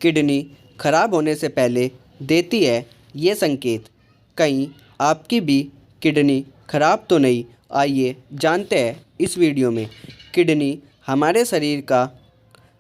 Kidney खराब होने से पहले देती है ये संकेत। कहीं आपकी भी किडनी खराब तो नहीं? आइए जानते हैं इस वीडियो में। किडनी हमारे शरीर का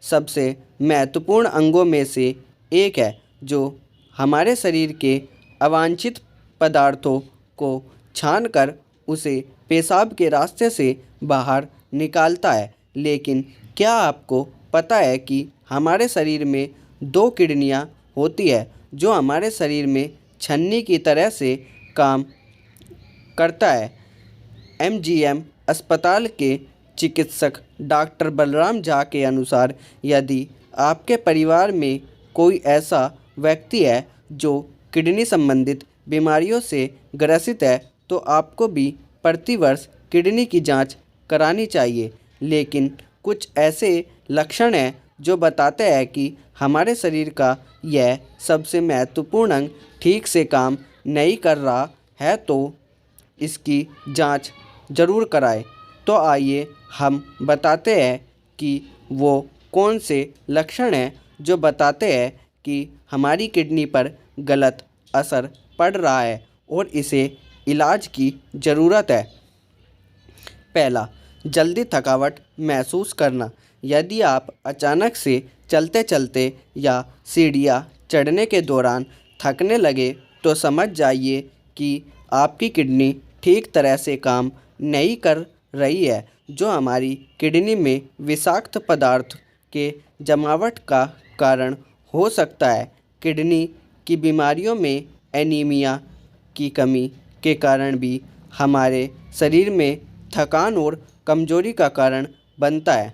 सबसे महत्वपूर्ण अंगों में से एक है, जो हमारे शरीर के अवांछित पदार्थों को छानकर उसे पेशाब के रास्ते से बाहर निकालता है। लेकिन क्या आपको पता है कि हमारे शरीर में दो किडनियाँ होती है, जो हमारे शरीर में छन्नी की तरह से काम करता है। एमजीएम अस्पताल के चिकित्सक डॉक्टर बलराम झा के अनुसार, यदि आपके परिवार में कोई ऐसा व्यक्ति है जो किडनी संबंधित बीमारियों से ग्रसित है, तो आपको भी प्रतिवर्ष किडनी की जांच करानी चाहिए। लेकिन कुछ ऐसे लक्षण हैं जो बताते हैं कि हमारे शरीर का यह सबसे महत्वपूर्ण अंग ठीक से काम नहीं कर रहा है, तो इसकी जांच ज़रूर कराएं। तो आइए हम बताते हैं कि वो कौन से लक्षण हैं जो बताते हैं कि हमारी किडनी पर गलत असर पड़ रहा है और इसे इलाज की ज़रूरत है। पहला, जल्दी थकावट महसूस करना। यदि आप अचानक से चलते चलते या सीढ़ियाँ चढ़ने के दौरान थकने लगे, तो समझ जाइए कि आपकी किडनी ठीक तरह से काम नहीं कर रही है, जो हमारी किडनी में विषाक्त पदार्थ के जमावट का कारण हो सकता है। किडनी की बीमारियों में एनीमिया की कमी के कारण भी हमारे शरीर में थकान और कमजोरी का कारण बनता है।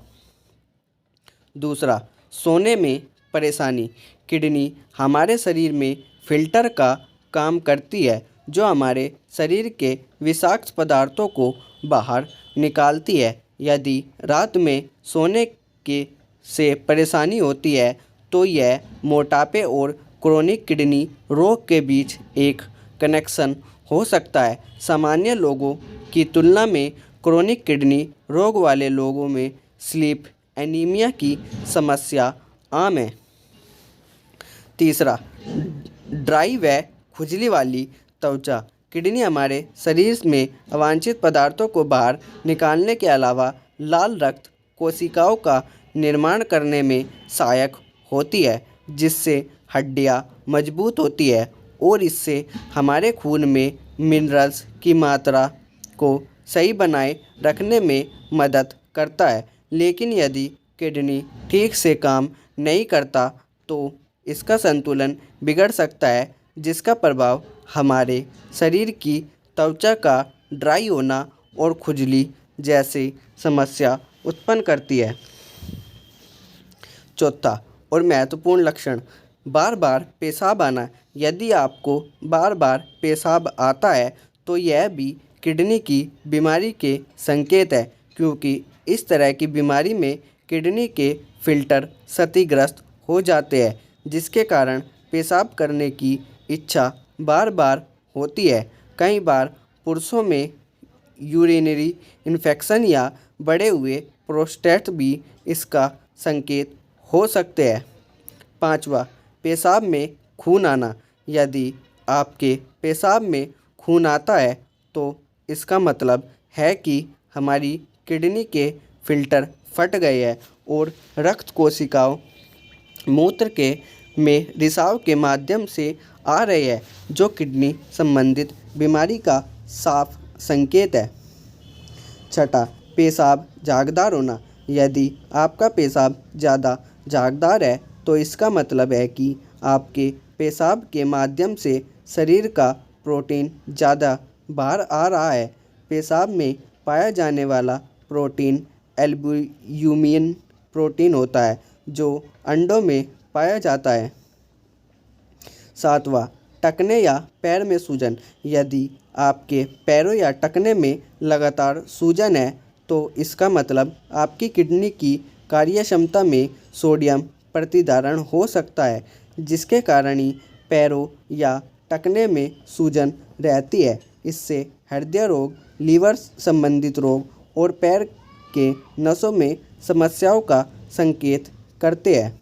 दूसरा, सोने में परेशानी। किडनी हमारे शरीर में फिल्टर का काम करती है, जो हमारे शरीर के विषाक्त पदार्थों को बाहर निकालती है। यदि रात में सोने के से परेशानी होती है, तो यह मोटापे और क्रोनिक किडनी रोग के बीच एक कनेक्शन हो सकता है। सामान्य लोगों की तुलना में क्रोनिक किडनी रोग वाले लोगों में स्लीप एनीमिया की समस्या आम है। तीसरा, ड्राई व खुजली वाली त्वचा। किडनी हमारे शरीर में अवांछित पदार्थों को बाहर निकालने के अलावा लाल रक्त कोशिकाओं का निर्माण करने में सहायक होती है, जिससे हड्डियां मजबूत होती है और इससे हमारे खून में मिनरल्स की मात्रा को सही बनाए रखने में मदद करता है। लेकिन यदि किडनी ठीक से काम नहीं करता, तो इसका संतुलन बिगड़ सकता है, जिसका प्रभाव हमारे शरीर की त्वचा का ड्राई होना और खुजली जैसी समस्या उत्पन्न करती है। चौथा और महत्वपूर्ण लक्षण, बार बार पेशाब आना। यदि आपको बार बार पेशाब आता है, तो यह भी किडनी की बीमारी के संकेत है, क्योंकि इस तरह की बीमारी में किडनी के फिल्टर क्षतिग्रस्त हो जाते हैं, जिसके कारण पेशाब करने की इच्छा बार बार होती है। कई बार पुरुषों में यूरिनरी इन्फेक्शन या बढ़े हुए प्रोस्टेट भी इसका संकेत हो सकते हैं। पांचवा, पेशाब में खून आना। यदि आपके पेशाब में खून आता है, तो इसका मतलब है कि हमारी किडनी के फिल्टर फट गए हैं और रक्त कोशिकाओं मूत्र के में रिसाव के माध्यम से आ रहे हैं, जो किडनी संबंधित बीमारी का साफ संकेत है। छठा, पेशाब झागदार होना। यदि आपका पेशाब ज़्यादा झागदार है, तो इसका मतलब है कि आपके पेशाब के माध्यम से शरीर का प्रोटीन ज़्यादा बाहर आ रहा है। पेशाब में पाया जाने वाला प्रोटीन एल्ब्यूमिन प्रोटीन होता है, जो अंडों में पाया जाता है। सातवां, टखने या पैर में सूजन। यदि आपके पैरों या टखने में लगातार सूजन है, तो इसका मतलब आपकी किडनी की कार्यक्षमता में सोडियम प्रतिधारण हो सकता है, जिसके कारण ही पैरों या टखने में सूजन रहती है। इससे हृदय रोग, लीवर संबंधित रोग और पैर के नसों में समस्याओं का संकेत करते हैं।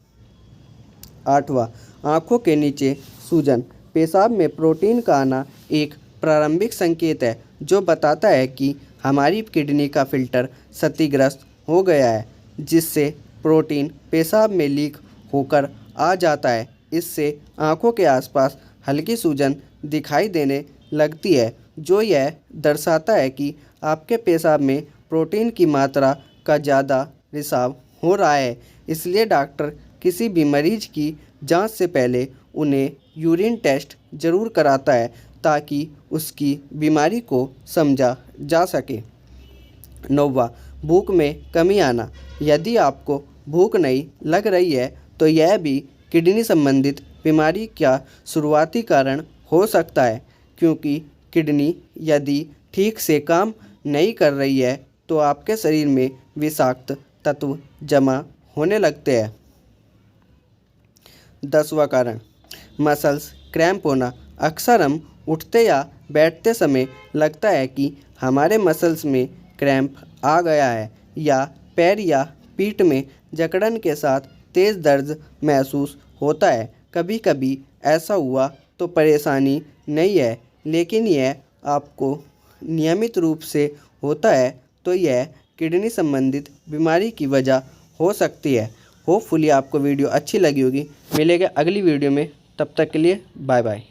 8वां, आँखों के नीचे सूजन। पेशाब में प्रोटीन का आना एक प्रारंभिक संकेत है जो बताता है कि हमारी किडनी का फिल्टर क्षतिग्रस्त हो गया है, जिससे प्रोटीन पेशाब में लीक होकर आ जाता है। इससे आँखों के आसपास हल्की सूजन दिखाई देने लगती है, जो यह दर्शाता है कि आपके पेशाब में प्रोटीन की मात्रा का ज़्यादा रिसाव हो रहा है। इसलिए डॉक्टर किसी भी मरीज की जांच से पहले उन्हें यूरिन टेस्ट ज़रूर कराता है ताकि उसकी बीमारी को समझा जा सके। 9वां, भूख में कमी आना। यदि आपको भूख नहीं लग रही है तो यह भी किडनी संबंधित बीमारी का शुरुआती कारण हो सकता है, क्योंकि किडनी यदि ठीक से काम नहीं कर रही है तो आपके शरीर में विषाक्त तत्व जमा होने लगते हैं। 10वां कारण, मसल्स क्रैम्प होना। अक्सर हम उठते या बैठते समय लगता है कि हमारे मसल्स में क्रैम्प आ गया है, या पैर या पीठ में जकड़न के साथ तेज़ दर्द महसूस होता है। कभी कभी ऐसा हुआ तो परेशानी नहीं है, लेकिन यह आपको नियमित रूप से होता है तो यह किडनी संबंधित बीमारी की वजह हो सकती है। होपफुली आपको वीडियो अच्छी लगी होगी। मिलेंगे अगली वीडियो में, तब तक के लिए बाय बाय।